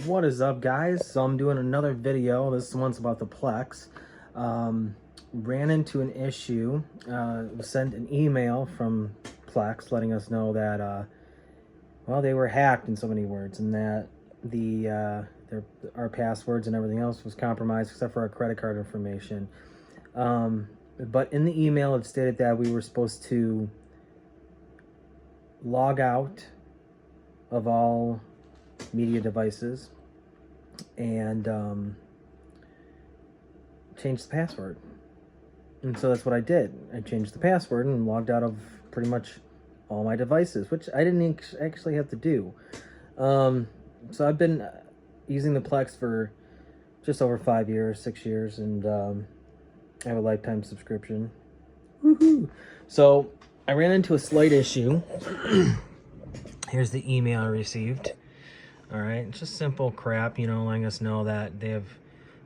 What is up, guys? So I'm doing another video. This one's about the Plex. Ran into an issue. Sent an email from Plex letting us know that well, they were hacked, in so many words, and that our passwords and everything else was compromised except for our credit card information. But in the email it stated that we were supposed to log out of all media devices and change the password. And so that's what I did. I changed the password and logged out of pretty much all my devices, which I didn't actually have to do. So I've been using the Plex for just over 5 years, 6 years, and I have a lifetime subscription. Woohoo! So I ran into a slight issue. Here's the email I received. All right, it's just simple crap, you know, letting us know that they have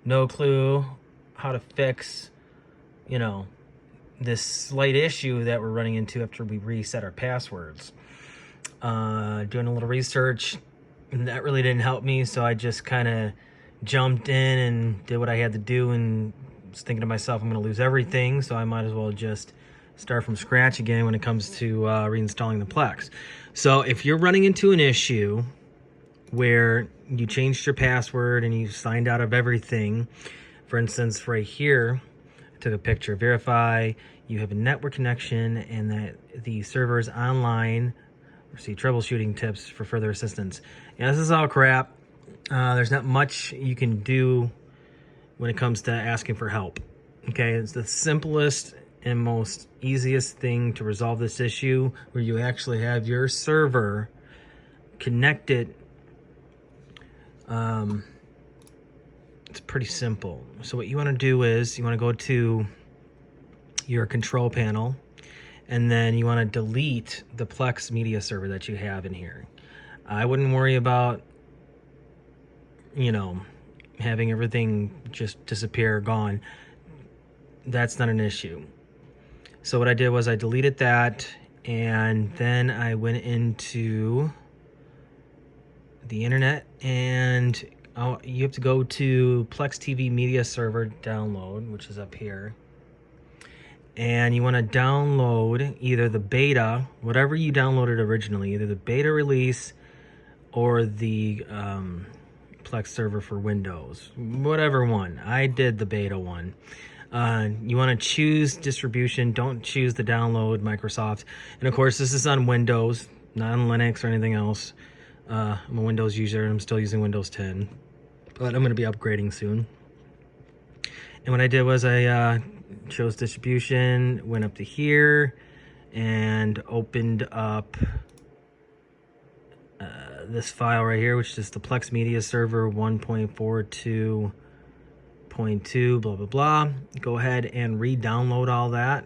no clue how to fix, you know, this slight issue that we're running into after we reset our passwords. Doing a little research, and that really didn't help me, so I just kind of jumped in and did what I had to do, and was thinking to myself, I'm going to lose everything, so I might as well just start from scratch again when it comes to reinstalling the Plex. So if you're running into an issue where you changed your password and you signed out of everything, for instance, right here, I took a picture, verify you have a network connection and that the server is online, receive troubleshooting tips for further assistance. Yeah, this is all crap. There's not much you can do when it comes to asking for help. Okay, it's the simplest and most easiest thing to resolve this issue, where you actually have your server connected. It's pretty simple. So what you want to do is you want to go to your control panel, and then you want to delete the Plex media server that you have in here. I wouldn't worry about, you know, having everything just disappear or gone. That's not an issue. So what I did was I deleted that, and then I went into the internet, and you have to go to Plex TV media server download, which is up here, and you want to download either the beta, whatever you downloaded originally, either the beta release or the Plex server for Windows, whatever one. I did the beta one. You want to choose distribution. Don't choose the download Microsoft. And of course, this is on Windows, not on Linux or anything else. I'm a Windows user, and I'm still using Windows 10, but I'm going to be upgrading soon. And what I did was I chose distribution, went up to here, and opened up this file right here, which is the Plex Media Server 1.42.2, blah, blah, blah. Go ahead and re-download all that,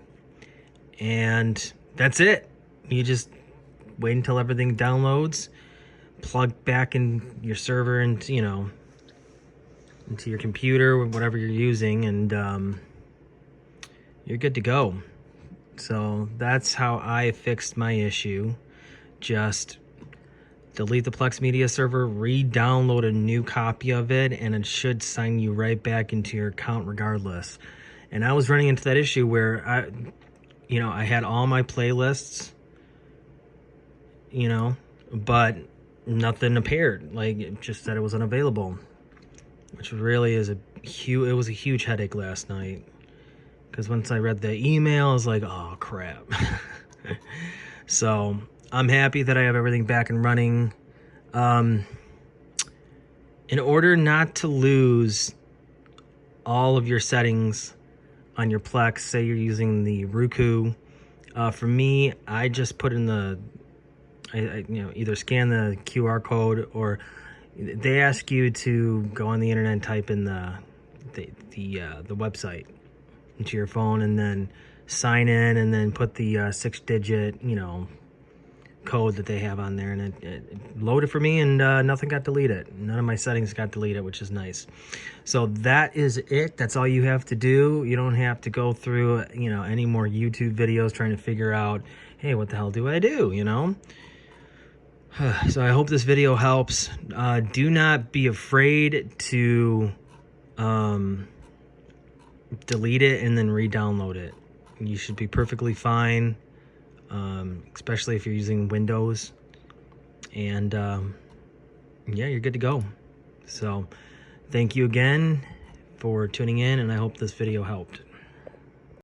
and that's it. You just wait until everything downloads, plug back in your server and, you know, into your computer, whatever you're using, and you're good to go. So that's how I fixed my issue. Just delete the Plex Media Server, re-download a new copy of it, and it should sign you right back into your account regardless. And I was running into that issue where I had all my playlists, you know, but nothing appeared. Like, it just said it was unavailable, which really is it was a huge headache last night, because once I read the email, I was like, oh crap. So I'm happy that I have everything back and running. In order not to lose all of your settings on your Plex, say you're using the Roku, for me, I just put in either scan the QR code, or they ask you to go on the internet and type in the website into your phone, and then sign in, and then put the 6-digit, you know, code that they have on there, and it loaded for me, and nothing got deleted. None of my settings got deleted, which is nice. So that is it. That's all you have to do. You don't have to go through, you know, any more YouTube videos trying to figure out, hey, what the hell do I do, you know? So I hope this video helps. Do not be afraid to delete it and then re-download it. You should be perfectly fine, especially if you're using Windows. And yeah, you're good to go. So thank you again for tuning in, and I hope this video helped.